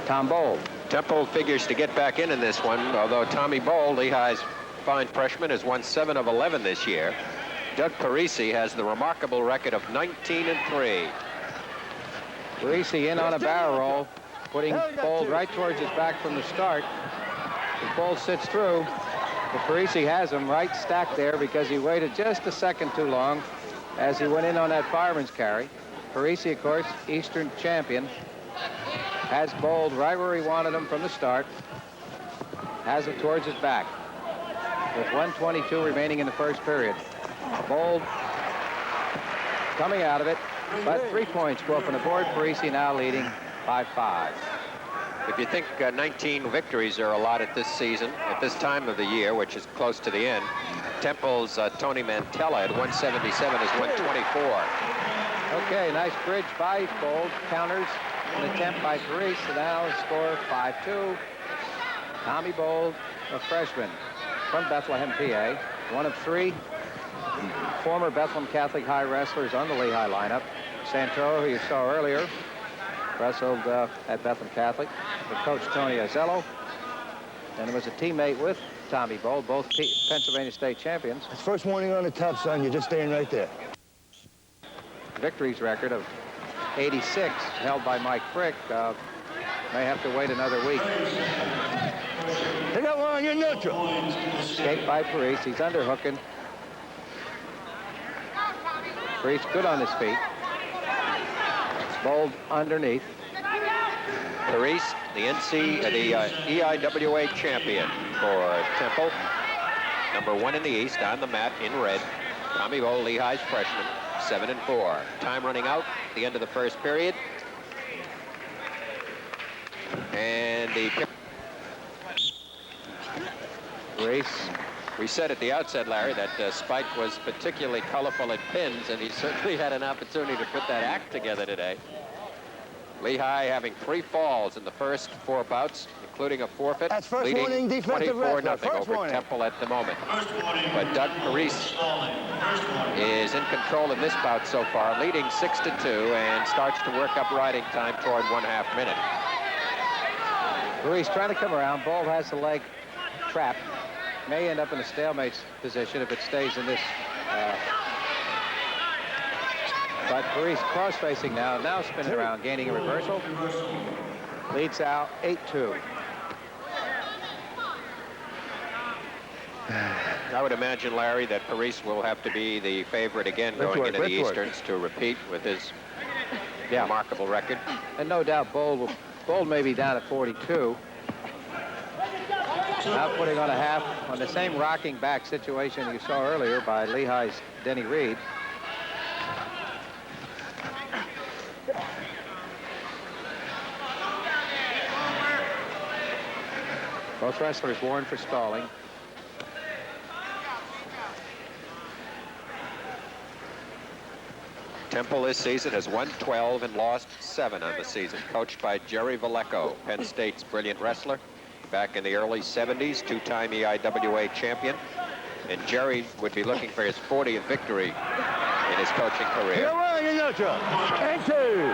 Tom Bold. Temple figures to get back in this one, although Tommy Bold, Lehigh's fine freshman, has won 7 of 11 this year. Doug Parise has the remarkable record of 19-3. Parise in on a barrel roll, putting Bold right towards his back from the start. As Bold sits through, but Parise has him right stacked there because he waited just a second too long as he went in on that fireman's carry. Parise, of course, Eastern champion, has Bold right where he wanted him from the start, has him towards his back with 1:22 remaining in the first period. Bold coming out of it, but 3 points go up on the board. Parise now leading 5-5. If you think 19 victories are allotted this season, at this time of the year, which is close to the end, Temple's Tony Mantella at 177 is 124. Okay, nice bridge by Bold. Counters an attempt by Parise. So now score 5-2. Tommy Bold, a freshman from Bethlehem, PA. One of 3 former Bethlehem Catholic High wrestlers on the Lehigh lineup. Santoro, who you saw earlier, wrestled at Bethlehem Catholic with Coach Tony Azello, and was a teammate with Tommy Bold, both Pennsylvania State champions. It's first warning on the top, son. You're just staying right there. Victories record of 86, held by Mike Frick. May have to wait another week. They got one on your neutral. Escaped by Parise. He's underhooking. Parise good on his feet. Bold underneath. Parise, the EIWA champion for Temple. Number 1 in the East, on the mat in red. Tommy Bold, Lehigh's freshman, 7-4. Time running out at the end of the first period. And the Parise. We said at the outset, Larry, that Spike was particularly colorful at pins, and he certainly had an opportunity to put that act together today. Lehigh having 3 falls in the first 4 bouts, including a forfeit, That's first warning, leading defensive 24-0 over Temple at the moment. But Doug Parise is in control in this bout so far, leading 6-2, and starts to work up riding time toward 1/2 minute. Parise trying to come around. Bold has the leg trapped. May end up in a stalemate position if it stays in this. But Parise cross-facing now spinning around, gaining a reversal. Leads out 8-2. I would imagine, Larry, that Parise will have to be the favorite again going into the Easterns to repeat with his remarkable record. And no doubt Bold may be down at 42. Now putting on a half on the same rocking back situation you saw earlier by Lehigh's Denny Reed. Both wrestlers warned for stalling. Temple this season has won 12 and lost 7 on the season, coached by Jerry Vallejo, Penn State's brilliant wrestler. Back in the early 70s, 2-time EIWA champion. And Jerry would be looking for his 40th victory in his coaching career.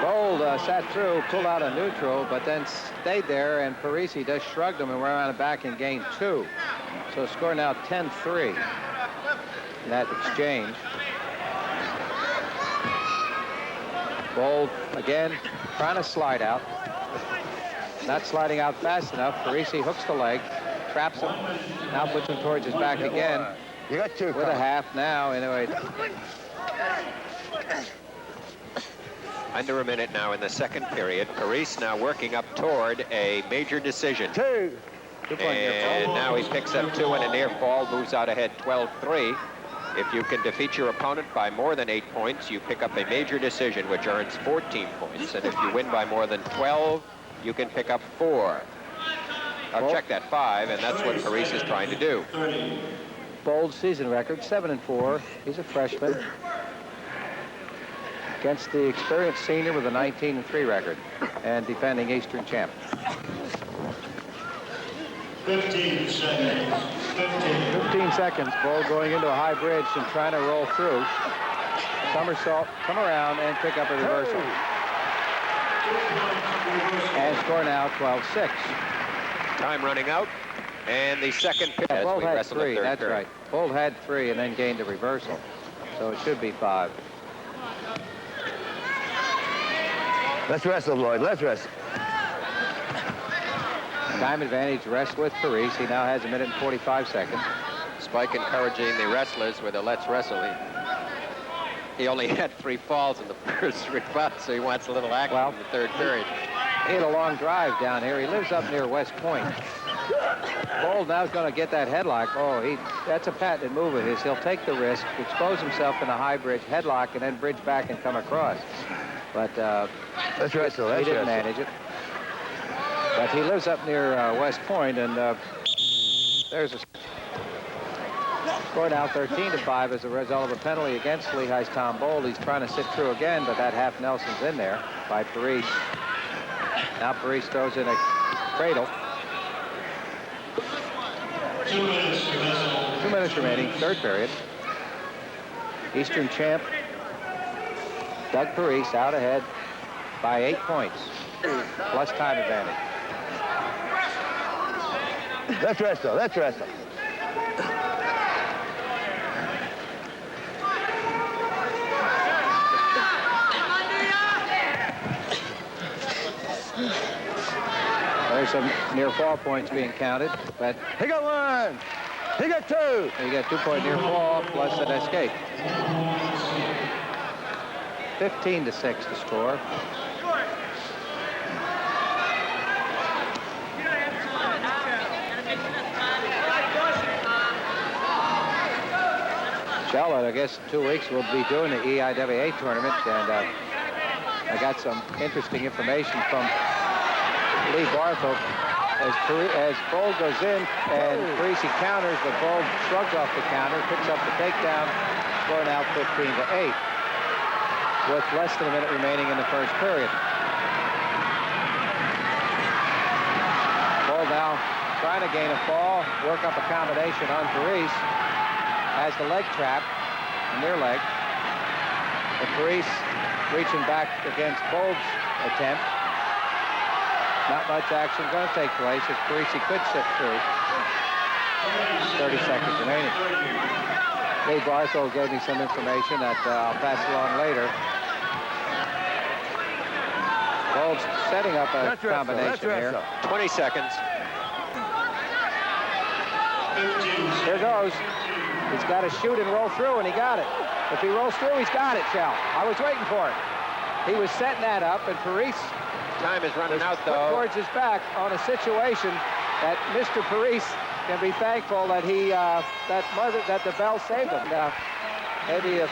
Bold sat through, pulled out a neutral, but then stayed there, and Parise just shrugged him and went around the back and gained 2. So score now 10-3 in that exchange. Bold again trying to slide out. Not sliding out fast enough. Parise hooks the leg, traps him, now puts him towards his back again. You got 2 with a half now. Anyway. Under a minute now in the second period. Parise now working up toward a major decision. 2. And now he picks up 2 and a near fall, moves out ahead 12-3. If you can defeat your opponent by more than 8 points, you pick up a major decision, which earns 14 points. And if you win by more than 12, you can pick up 4. I'll check that 5, and that's what Parise is trying to do. Bold season record, 7-4. He's a freshman against the experienced senior with a 19-3 record and defending Eastern champ. 15 seconds. 15 seconds. Bold going into a high bridge and trying to roll through. Somersault, come around and pick up a reversal. And score now 12-6. Time running out. And the second pitch as Bold we had wrestle the 3, third that's period. right. Bold had 3 and then gained a reversal. So it should be 5. Let's wrestle, Lloyd. Let's wrestle. Time advantage rest with Parise. He now has 1 minute and 45 seconds. Spike encouraging the wrestlers with a let's wrestle. He only had 3 falls in the first 3 bouts, so he wants a little action in the third period. He had a long drive down here. He lives up near West Point. Bold now's going to get that headlock. Oh, that's a patented move of his. He'll take the risk, expose himself in a high bridge headlock, and then bridge back and come across. But let's wrestle. He didn't manage it. But he lives up near West Point, and there's a score now 13-5 as a result of a penalty against Lehigh's Tom Bold. He's trying to sit through again, but that half Nelson's in there by Parise. Now Parise throws in a cradle. 2 minutes to wrestle. 2 minutes remaining, third period. Eastern champ Doug Parise out ahead by 8 points, plus time advantage. Let's wrestle. Let's wrestle. There's some near fall points being counted, but He got 1. He got 2. you got 2-point near fall plus an escape. 15-6 to score. Charlotte, I guess in 2 weeks we'll be doing the EIWA tournament, and I got some interesting information from Lee Barthel. As Bold goes in and Parise counters, but Bold shrugs off the counter, picks up the takedown, score now 15-8 with less than a minute remaining in the first period. Bold now trying to gain a fall, work up a combination on Parise. Has the leg trap, near leg. And Parise reaching back against Bold's attempt. Not much action going to take place as Parise could sit through. 30 seconds remaining. Lee Barthel gave me some information that I'll pass along later. Bold's setting up a combination here. 20 seconds. Here goes. He's got to shoot and roll through, and he got it. If he rolls through, he's got it, Shell. I was waiting for it. He was setting that up, and Parise Time is running out, though. towards his back on a situation that Mr. Parise can be thankful that he that the bell saved him. Maybe if